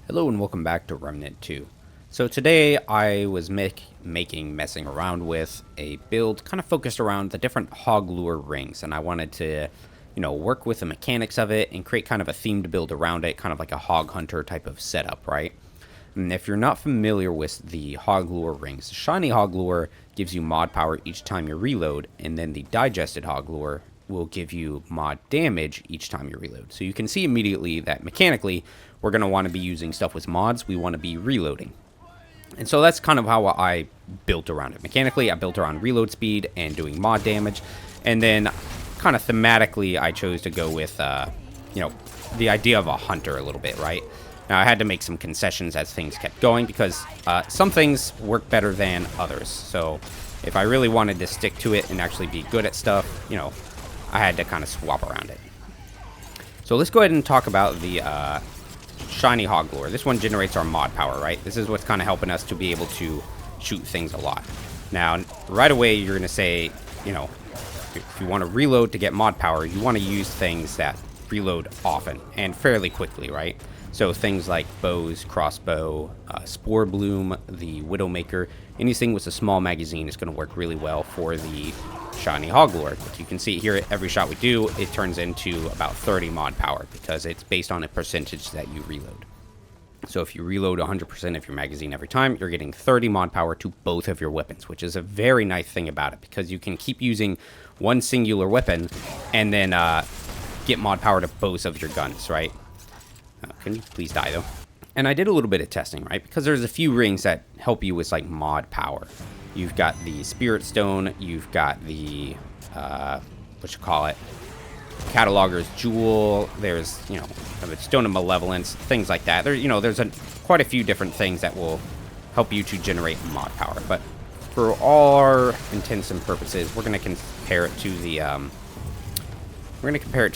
Hello and welcome back to Remnant 2. So today I was messing around with a build kind of focused around the different hog lure rings, and I wanted to, work with the mechanics of it and create kind of a themed build around it, kind of like a hog hunter type of setup, right? And if you're not familiar with the hog lure rings, the shiny hog lure gives you mod power each time you reload, and then the digested hog lure will give you mod damage each time you reload. So you can see immediately that mechanically we're going to want to be using stuff with mods. We want to be reloading. And so that's kind of how I built around it. Mechanically, I built around reload speed and doing mod damage. And then kind of thematically, I chose to go with, the idea of a hunter a little bit, right? Now, I had to make some concessions as things kept going because some things work better than others. So if I really wanted to stick to it and actually be good at stuff, I had to kind of swap around it. So let's go ahead and talk about the shiny hog lure. This one generates our mod power, right? This is what's kind of helping us to be able to shoot things a lot. Now, right away, you're going to say, if you want to reload to get mod power, you want to use things that reload often and fairly quickly, right? So things like bows, crossbow, spore bloom, the widowmaker, anything with a small magazine is going to work really well for the shiny hog lure. But you can see here, every shot we do, it turns into about 30 mod power because it's based on a percentage that you reload. So if you reload 100% of your magazine every time, you're getting 30 mod power to both of your weapons, which is a very nice thing about it because you can keep using one singular weapon and then get mod power to both of your guns, right? Can you please die, though? And I did a little bit of testing, right? Because there's a few rings that help you with, like, mod power. You've got the Spirit Stone. You've got the, Cataloger's Jewel. There's, the Stone of Malevolence, things like that. There's quite a few different things that will help you to generate mod power. But for all our intents and purposes, we're going to compare it to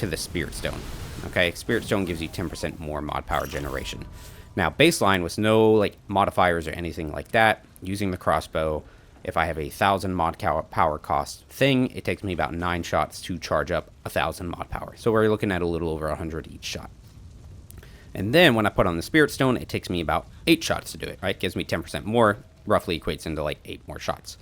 the Spirit Stone. Okay, Spirit Stone gives you 10% more mod power generation. Now, baseline with no modifiers or anything like that, using the crossbow, if I have a 1,000 mod power cost thing, it takes me about 9 shots to charge up 1,000 mod power. So we're looking at a little over 100 each shot. And then when I put on the Spirit Stone, it takes me about 8 shots to do it, right? Gives me 10% more, roughly equates into 8 more shots.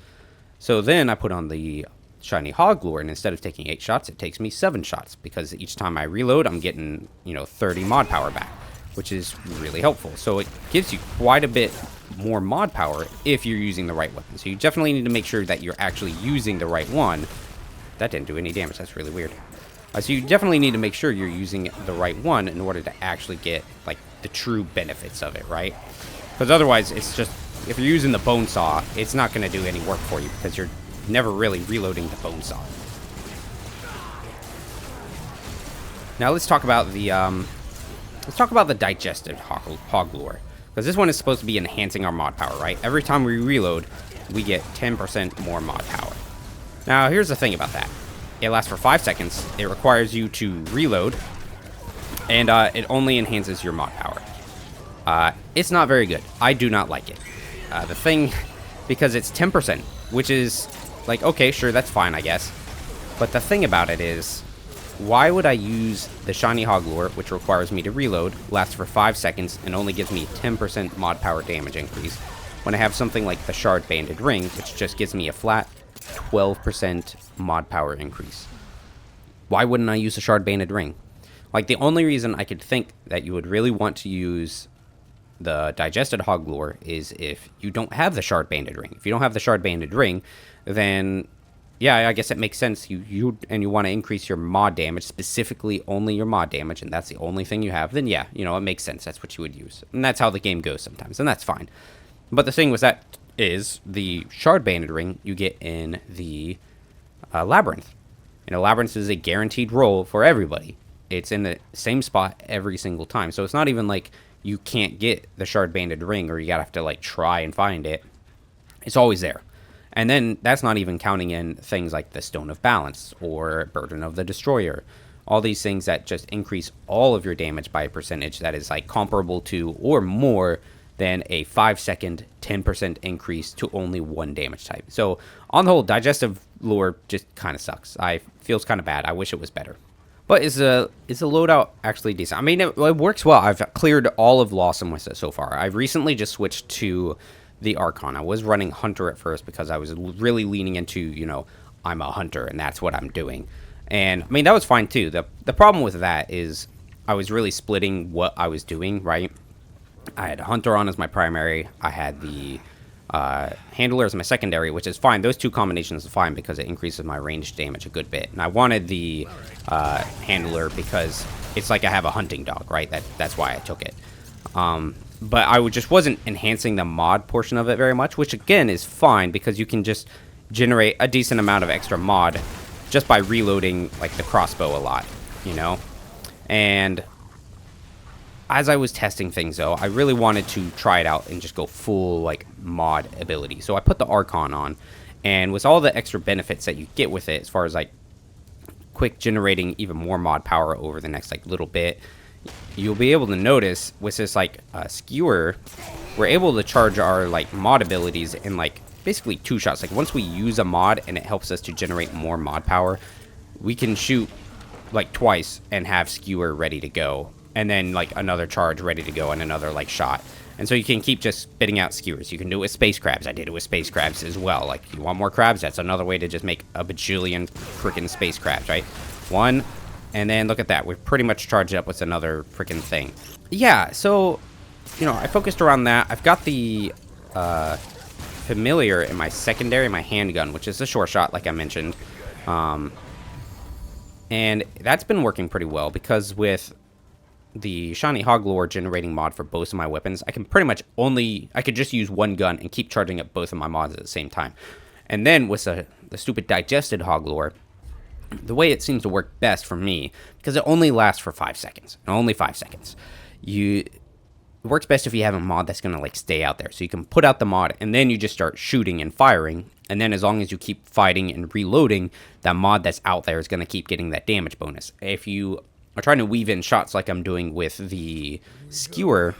So then I put on the shiny hog lure, and instead of taking 8 shots, it takes me 7 shots because each time I reload, I'm getting 30 mod power back, which is really helpful. So it gives you quite a bit more mod power if you're using the right weapon. So you definitely need to make sure that you're actually using the right one. That didn't do any damage. That's really weird. So you definitely need to make sure you're using the right one in order to actually get the true benefits of it, right? Because otherwise, it's just, if you're using the bone saw, it's not going to do any work for you because you're never really reloading the bone saw. Now let's talk about the digested hog lure, because this one is supposed to be enhancing our mod power, right? Every time we reload, we get 10% more mod power. Now here's the thing about that: it lasts for 5 seconds. It requires you to reload, and it only enhances your mod power. It's not very good. I do not like it. The thing, because it's 10%, which is okay, sure, that's fine, I guess. But the thing about it is, why would I use the shiny hog lure, which requires me to reload, lasts for 5 seconds, and only gives me 10% mod power damage increase, when I have something like the shard banded ring, which just gives me a flat 12% mod power increase? Why wouldn't I use the shard banded ring? The only reason I could think that you would really want to use the digested hog lure is if you don't have the shard banded ring. If you don't have the shard banded ring, then yeah, I guess it makes sense. You want to increase your mod damage, specifically only your mod damage, and that's the only thing you have. Then yeah, it makes sense. That's what you would use, and that's how the game goes sometimes, and that's fine. But the thing with that is the shard banded ring you get in the labyrinth. Labyrinth is a guaranteed roll for everybody. It's in the same spot every single time, so it's not even like you can't get the shard banded ring or you gotta have to try and find it. It's always there. And then that's not even counting in things like the Stone of Balance or Burden of the Destroyer. All these things that just increase all of your damage by a percentage that is comparable to or more than a 5-second 10% increase to only one damage type. So on the whole, digestive lure just kind of sucks. Feels kind of bad. I wish it was better. But is a loadout actually decent? I mean, it works well. I've cleared all of Lawsome with it so far. I've recently just switched to the Archon. I was running Hunter at first because I was really leaning into, you know, I'm a Hunter and that's what I'm doing. And I mean, that was fine too. The problem with that is I was really splitting what I was doing, right? I had Hunter on as my primary. I had the Handler as my secondary, which is fine. Those two combinations are fine because it increases my range damage a good bit. And I wanted the Handler because it's like I have a hunting dog, right? That's why I took it. But I just wasn't enhancing the mod portion of it very much, which again is fine because you can just generate a decent amount of extra mod just by reloading like the crossbow a lot, you know? And as I was testing things, though, I really wanted to try it out and just go full, like, mod ability. So I put the Archon on, and with all the extra benefits that you get with it, as far as, like, quick generating even more mod power over the next, like, little bit, you'll be able to notice with this, like, skewer, we're able to charge our, like, mod abilities in, like, basically 2 shots. Like, once we use a mod and it helps us to generate more mod power, we can shoot, like, twice and have skewer ready to go. And then, like, another charge ready to go and another, like, shot. And so you can keep just spitting out skewers. You can do it with space crabs. I did it with space crabs as well. Like, you want more crabs? That's another way to just make a bajillion freaking space crabs, right? One, and then look at that. We've pretty much charged it up with another freaking thing. Yeah, so, you know, I focused around that. I've got the Familiar in my secondary, my handgun, which is a short shot, like I mentioned. And that's been working pretty well because with the Shiny Hog Lore generating mod for both of my weapons, I can pretty much I could just use one gun and keep charging up both of my mods at the same time. And then with the stupid digested Hog Lore, the way it seems to work best for me, because it only lasts for 5 seconds, only 5 seconds. It works best if you have a mod that's going to like stay out there. So you can put out the mod and then you just start shooting and firing. And then as long as you keep fighting and reloading, that mod that's out there is going to keep getting that damage bonus. If you are trying to weave in shots like I'm doing with the skewer,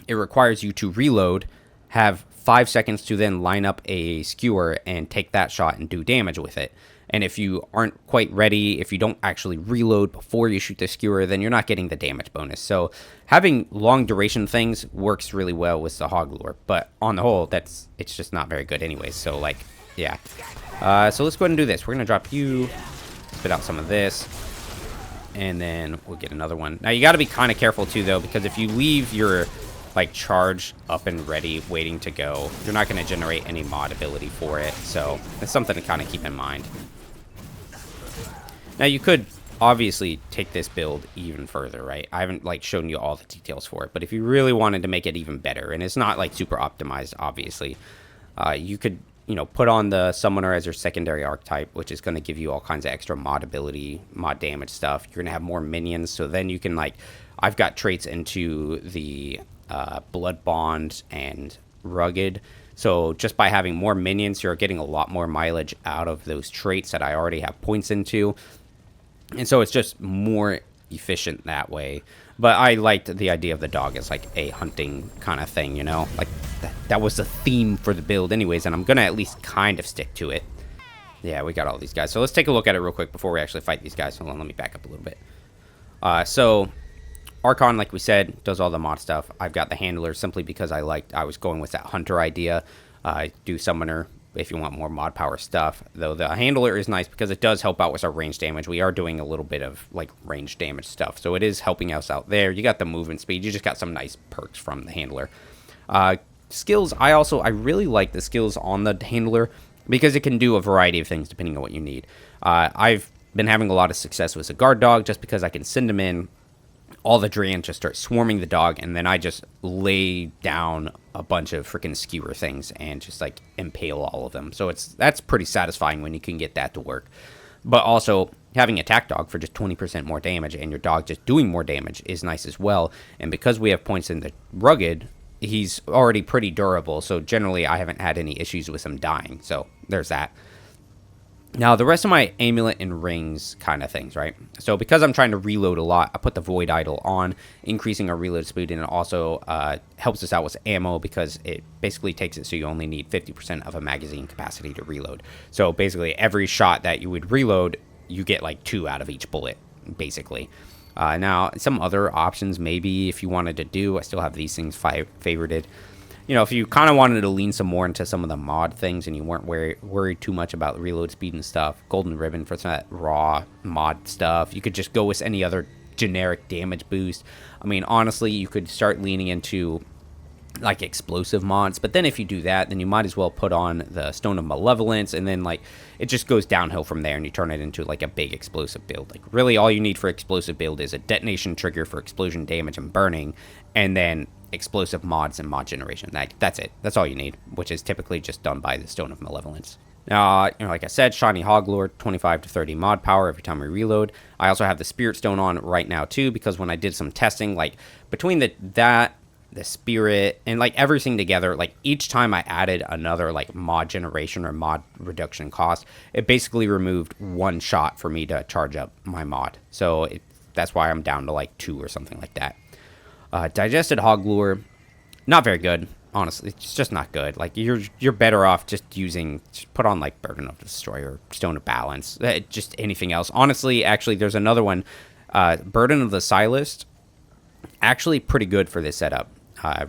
it requires you to reload, have 5 seconds to then line up a skewer and take that shot and do damage with it. And if you aren't quite ready, if you don't actually reload before you shoot the skewer, then you're not getting the damage bonus. So having long duration things works really well with the Hog Lore. But on the whole, it's just not very good anyways. So like, yeah. So let's go ahead and do this. We're going to drop you, spit out some of this, and then we'll get another one. Now you got to be kind of careful too though, because if you leave your like charge up and ready waiting to go, you're not going to generate any mod ability for it. So it's something to kind of keep in mind. Now you could obviously take this build even further, right? I haven't like shown you all the details for it, but if you really wanted to make it even better, and it's not like super optimized obviously, you could, you know, put on the summoner as your secondary archetype, which is going to give you all kinds of extra mod ability, mod damage stuff. You're going to have more minions, so then you can like, I've got traits into the blood bond and rugged. So just by having more minions, you're getting a lot more mileage out of those traits that I already have points into. And so it's just more efficient that way. But I liked the idea of the dog as like a hunting kind of thing, you know? Like that was the theme for the build anyways, and I'm going to at least kind of stick to it. Yeah, we got all these guys. So let's take a look at it real quick before we actually fight these guys. Hold on, let me back up a little bit. So Archon, like we said, does all the mod stuff. I've got the handler simply because I was going with that hunter idea. Do summoner if you want more mod power stuff. Though the handler is nice because it does help out with our range damage. We are doing a little bit of like range damage stuff, so it is helping us out there. You got the movement speed. You just got some nice perks from the handler. Skills, I really like the skills on the handler because it can do a variety of things depending on what you need. I've been having a lot of success with a guard dog just because I can send them in. All the Dran just start swarming the dog, and then I just lay down a bunch of freaking skewer things and just like impale all of them. So that's pretty satisfying when you can get that to work. But also having attack dog for just 20% more damage and your dog just doing more damage is nice as well. And because we have points in the rugged, he's already pretty durable. So generally I haven't had any issues with him dying. So there's that. Now, the rest of my amulet and rings kind of things, right? So because I'm trying to reload a lot, I put the Void Idol on, increasing our reload speed, and it also helps us out with ammo because it basically takes it so you only need 50% of a magazine capacity to reload. So basically, every shot that you would reload, you get like 2 out of each bullet, basically. Now, some other options, maybe if you wanted to do, I still have these things favorited. You know, if you kind of wanted to lean some more into some of the mod things and you weren't worried too much about reload speed and stuff, golden ribbon for some of that raw mod stuff. You could just go with any other generic damage boost. I mean, honestly, you could start leaning into like explosive mods, but then if you do that, then you might as well put on the Stone of Malevolence, and then like it just goes downhill from there, and you turn it into like a big explosive build. Like really all you need for explosive build is a detonation trigger for explosion damage and burning, and then explosive mods and mod generation. That's it. That's all you need, which is typically just done by the Stone of Malevolence. Now, you know, like I said, Shiny Hog Lure, 25 to 30 mod power every time we reload. I also have the Spirit Stone on right now too, because when I did some testing, like between the Spirit and like everything together, like each time I added another like mod generation or mod reduction cost, it basically removed one shot for me to charge up my mod. So that's why I'm down to like 2 or something like that. Digested Hog Lure, not very good. Honestly, it's just not good. Like you're better off just put on like Burden of the Destroyer, Stone of Balance, just anything else. Honestly, actually, there's another one, Burden of the Silist, actually pretty good for this setup.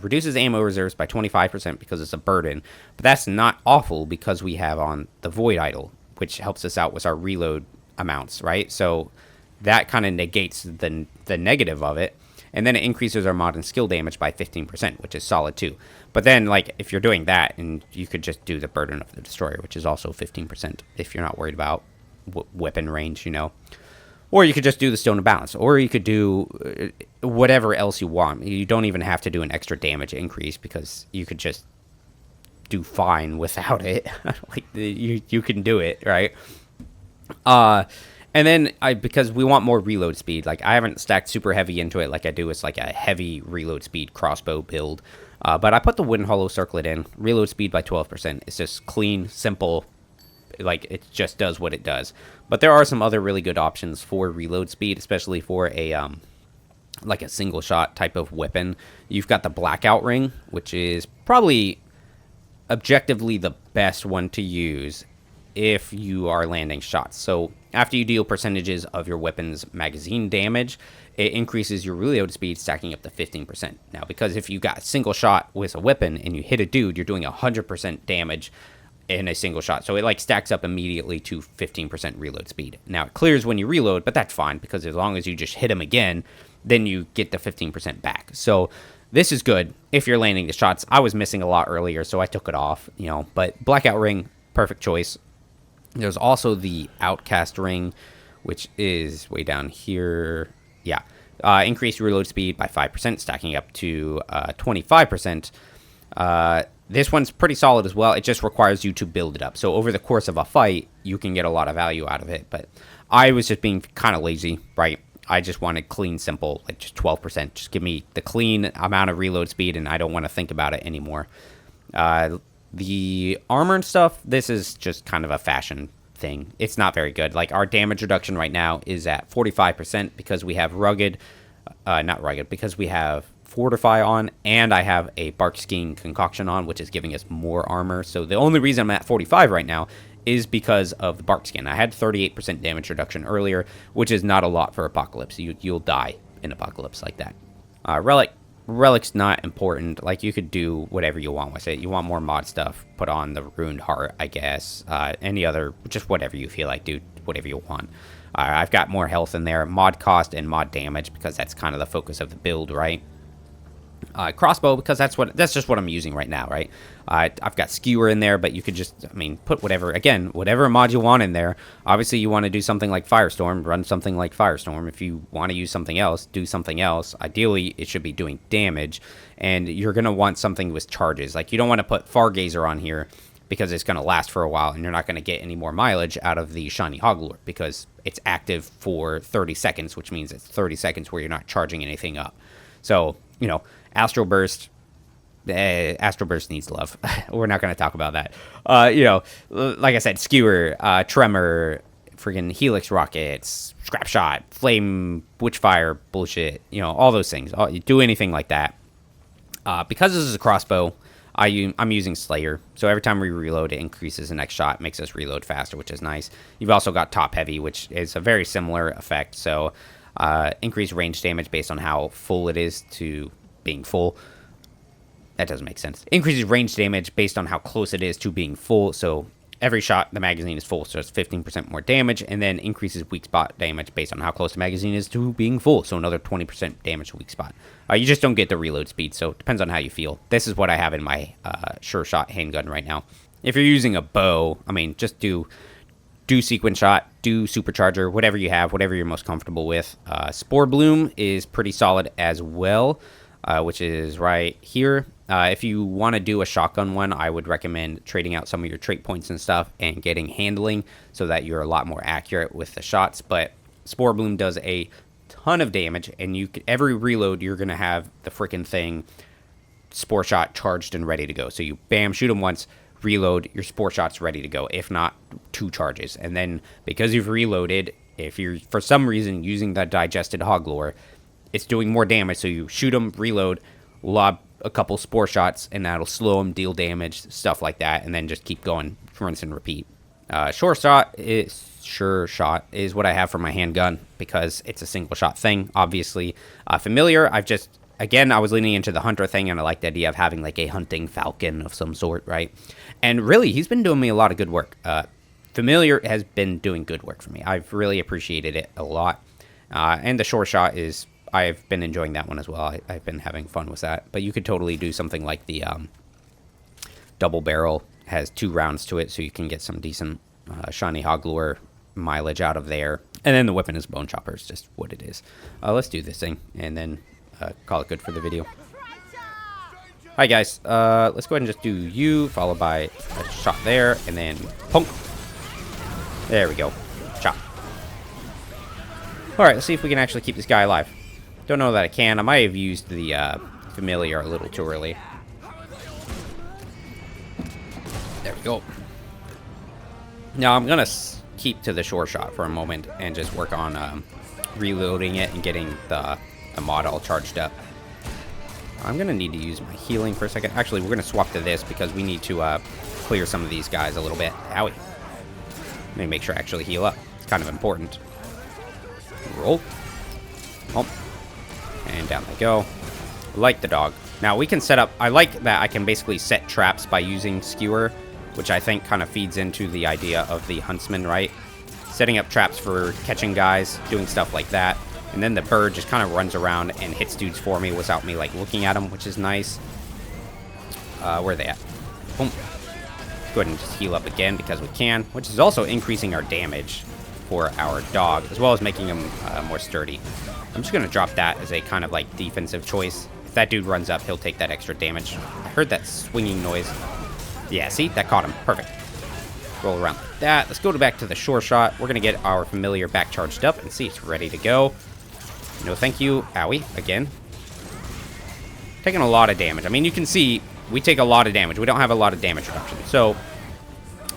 Reduces ammo reserves by 25% because it's a burden, but that's not awful because we have on the Void Idol, which helps us out with our reload amounts, right? So that kind of negates the negative of it. And then it increases our mod and skill damage by 15%, which is solid too. But then, like, if you're doing that, and you could just do the Burden of the Destroyer, which is also 15% if you're not worried about weapon range, you know. Or you could just do the Stone of Balance. Or you could do whatever else you want. You don't even have to do an extra damage increase because you could just do fine without it. Like, you can do it, right? And then, because we want more reload speed, like, I haven't stacked super heavy into it like I do with, like, a heavy reload speed crossbow build. But I put the Wooden Hollow Circlet in. Reload speed by 12%. It's just clean, simple. Like, it just does what it does. But there are some other really good options for reload speed, especially for a, like, a single shot type of weapon. You've got the Blackout Ring, which is probably objectively the best one to use if you are landing shots. So after you deal percentages of your weapon's magazine damage, it increases your reload speed, stacking up to 15%. Now, because if you got a single shot with a weapon and you hit a dude, you're doing 100% damage in a single shot. So it like stacks up immediately to 15% reload speed. Now it clears when you reload, but that's fine because as long as you just hit him again, then you get the 15% back. So this is good if you're landing the shots. I was missing a lot earlier, so I took it off, you know, but Blackout Ring, perfect choice. There's also the Outcast Ring, which is way down here. Yeah. Increased reload speed by 5%, stacking up to 25%. This one's pretty solid as well. It just requires you to build it up. So over the course of a fight, you can get a lot of value out of it. But I was just being kind of lazy, right? I just wanted clean, simple, like just 12%. Just give me the clean amount of reload speed, and I don't want to think about it anymore. The armor and stuff, this is just kind of a fashion thing. It's not very good. Like, our damage reduction right now is at 45% because we have because we have Fortify on, and I have a Bark Skin Concoction on, which is giving us more armor. So the only reason I'm at 45 right now is because of the Bark Skin. I had 38% damage reduction earlier, which is not a lot for Apocalypse. You'll die in Apocalypse like that. Relic's not important. Like, you could do whatever you want with it. You want more mod stuff, put on the Ruined Heart, I guess. Any other, just whatever you feel like, do whatever you want. I've got more health in there, mod cost and mod damage, because that's kind of the focus of the build, right? Crossbow, because that's just what I'm using right now, right? I've got Skewer in there, but you could just, I mean, put whatever mod you want in there. Obviously, you want to do something like Firestorm, run something like Firestorm. If you want to use something else, do something else. Ideally, it should be doing damage, and you're going to want something with charges. Like, you don't want to put Fargazer on here, because it's going to last for a while, and you're not going to get any more mileage out of the Shiny Hog Lure, because it's active for 30 seconds, which means it's 30 seconds where you're not charging anything up. So, you know, Astral Burst needs love. We're not going to talk about that. You know, like I said, Skewer, Tremor, friggin' Helix Rockets, Scrap Shot, Flame, Witchfire, bullshit, you know, all those things. You do anything like that. Because this is a crossbow, I'm using Slayer, so every time we reload, it increases the next shot, makes us reload faster, which is nice. You've also got Top Heavy, which is a very similar effect, so increased range damage based on how full it is to being full. That doesn't make sense. Increases range damage based on how close it is to being full, so every shot the magazine is full, so it's 15% more damage, and then increases weak spot damage based on how close the magazine is to being full, so another 20% damage to weak spot. You just don't get the reload speed, so it depends on how you feel. This is what I have in my Sure Shot handgun right now. If you're using a bow, I mean, just do sequence shot, do supercharger, whatever you have, whatever you're most comfortable with. Spore Bloom is pretty solid as well, which is right here. If you want to do a shotgun one, I would recommend trading out some of your trait points and stuff and getting handling so that you're a lot more accurate with the shots. But Spore Bloom does a ton of damage, and every reload you're going to have the freaking thing Spore Shot charged and ready to go. So you bam, shoot them once, reload, your Spore Shot's ready to go, if not 2 charges. And then because you've reloaded, if you're for some reason using the digested hog lore, it's doing more damage, so you shoot them, reload, lob a couple Spore Shots, and that'll slow them, deal damage, stuff like that, and then just keep going, rinse and repeat. Sure Shot is what I have for my handgun because it's a single shot thing, obviously. Familiar, I was leaning into the hunter thing, and I like the idea of having like a hunting falcon of some sort, right? And really, he's been doing me a lot of good work. Familiar has been doing good work for me. I've really appreciated it a lot. And the Sure Shot I've been enjoying that one as well. I've been having fun with that. But you could totally do something like the double barrel. Has 2 rounds to it, so you can get some decent shiny hog lore mileage out of there. And then the weapon is Bone Chopper. It's just what it is. Let's do this thing, and then call it good for the video. Hi, guys. Let's go ahead and just do you, followed by a shot there, and then punk. There we go. Chop. All right, let's see if we can actually keep this guy alive. Don't know that I can. I might have used the familiar a little too early. There we go. Now I'm going to keep to the Sure Shot for a moment and just work on reloading it and getting the mod all charged up. I'm going to need to use my healing for a second. Actually, we're going to swap to this because we need to clear some of these guys a little bit. Owie. Let me make sure I actually heal up. It's kind of important. Roll. Oh. And down they go. Like the dog. Now we can set up, I like that I can basically set traps by using Skewer, which I think kind of feeds into the idea of the huntsman, right? Setting up traps for catching guys, doing stuff like that. And then the bird just kind of runs around and hits dudes for me without me like looking at them, which is nice. Where are they at? Boom. Go ahead and just heal up again because we can, which is also increasing our damage for our dog, as well as making him more sturdy. I'm just going to drop that as a kind of like defensive choice. If that dude runs up, he'll take that extra damage. I heard that swinging noise. Yeah, see? That caught him. Perfect. Roll around like that. Let's go back to the Sure Shot. We're going to get our familiar back charged up and see it's ready to go. No thank you. Owie. Again. Taking a lot of damage. I mean, you can see we take a lot of damage. We don't have a lot of damage reduction. So,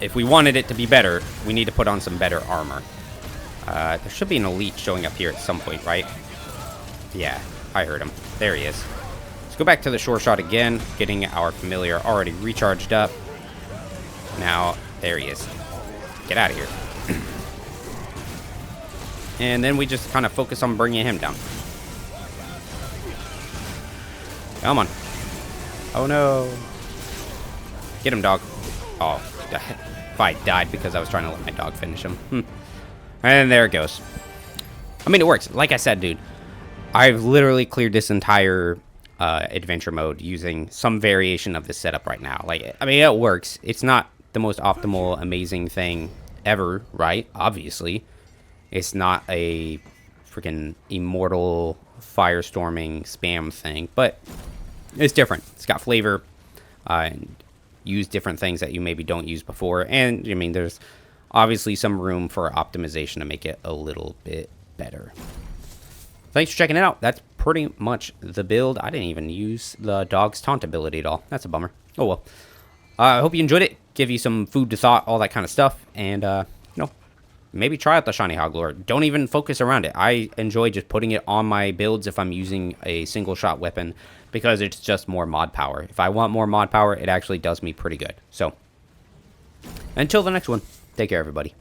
if we wanted it to be better, we need to put on some better armor. There should be an elite showing up here at some point, right? Yeah, I heard him. There he is. Let's go back to the Sure Shot again, getting our familiar already recharged up. Now, there he is. Get out of here. And then we just kind of focus on bringing him down. Come on. Oh, no. Get him, dog. Oh, if I died because I was trying to let my dog finish him. And there it goes. I mean, it works. Like I said, dude, I've literally cleared this entire adventure mode using some variation of this setup right now. Like, I mean, it works. It's not the most optimal, amazing thing ever, right? Obviously. It's not a freaking immortal firestorming spam thing, but it's different. It's got flavor, and use different things that you maybe don't use before. And, I mean, there's obviously some room for optimization to make it a little bit better. Thanks for checking it out. That's pretty much the build. I didn't even use the dog's taunt ability at all. That's a bummer. Oh, well. I hope you enjoyed it. Give you some food to thought, all that kind of stuff. And, maybe try out the Shiny Hog Lore. Don't even focus around it. I enjoy just putting it on my builds if I'm using a single shot weapon because it's just more mod power. If I want more mod power, it actually does me pretty good. So, until the next one, take care, everybody.